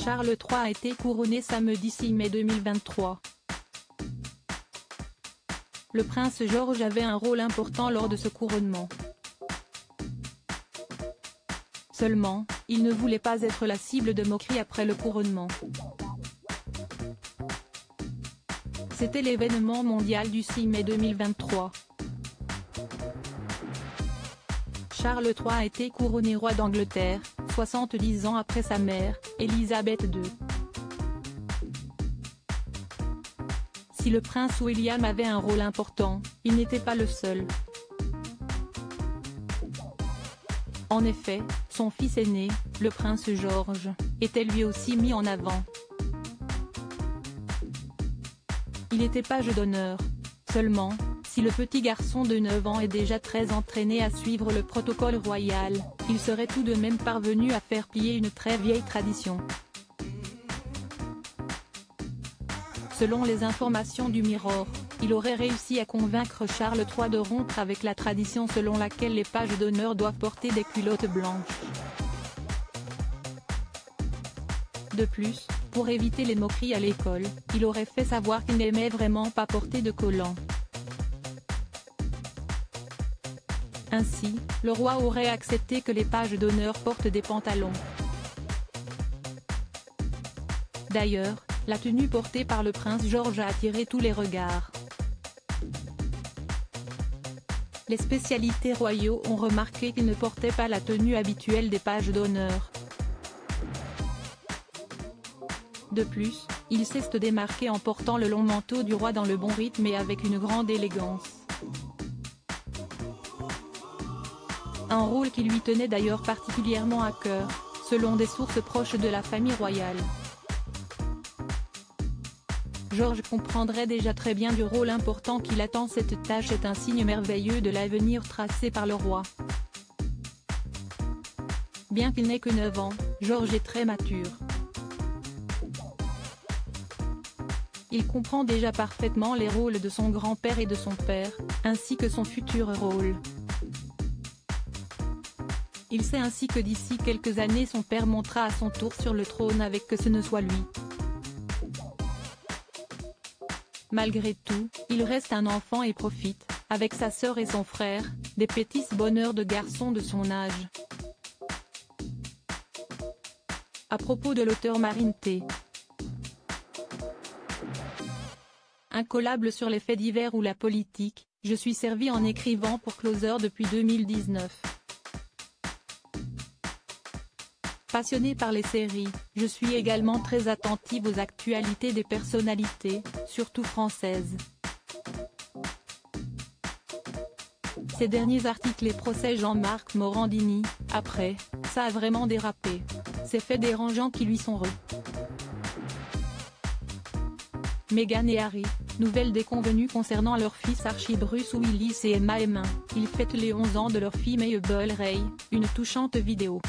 Charles III a été couronné samedi 6 mai 2023. Le prince George avait un rôle important lors de ce couronnement. Seulement, il ne voulait pas être la cible de moqueries après le couronnement. C'était l'événement mondial du 6 mai 2023. Charles III a été couronné roi d'Angleterre, 70 ans après sa mère, Élisabeth II. Si le prince William avait un rôle important, il n'était pas le seul. En effet, son fils aîné, le prince George, était lui aussi mis en avant. Il était page d'honneur. Seulement, si le petit garçon de 9 ans est déjà très entraîné à suivre le protocole royal, il serait tout de même parvenu à faire plier une très vieille tradition. Selon les informations du Mirror, il aurait réussi à convaincre Charles III de rompre avec la tradition selon laquelle les pages d'honneur doivent porter des culottes blanches. De plus, pour éviter les moqueries à l'école, il aurait fait savoir qu'il n'aimait vraiment pas porter de collants. Ainsi, le roi aurait accepté que les pages d'honneur portent des pantalons. D'ailleurs, la tenue portée par le prince George a attiré tous les regards. Les spécialités royaux ont remarqué qu'il ne portait pas la tenue habituelle des pages d'honneur. De plus, il sait se démarquer en portant le long manteau du roi dans le bon rythme et avec une grande élégance. Un rôle qui lui tenait d'ailleurs particulièrement à cœur, selon des sources proches de la famille royale. George comprendrait déjà très bien du rôle important qu'il attend. Cette tâche est un signe merveilleux de l'avenir tracé par le roi. Bien qu'il n'ait que 9 ans, George est très mature. Il comprend déjà parfaitement les rôles de son grand-père et de son père, ainsi que son futur rôle. Il sait ainsi que d'ici quelques années son père montera à son tour sur le trône avec que ce ne soit lui. Malgré tout, il reste un enfant et profite, avec sa sœur et son frère, des petits bonheurs de garçon de son âge. À propos de l'auteur Marine T. Incollable sur les faits divers ou la politique, je suis servi en écrivant pour Closer depuis 2019. Passionnée par les séries, je suis également très attentive aux actualités des personnalités, surtout françaises. Ces derniers articles et procès Jean-Marc Morandini, après, ça a vraiment dérapé. Ces faits dérangeants qui lui sont Meghan et Harry, nouvelle déconvenue concernant leur fils Archie Bruce Willis et Emma Heming, ils fêtent les 11 ans de leur fille Mabel Ray, une touchante vidéo.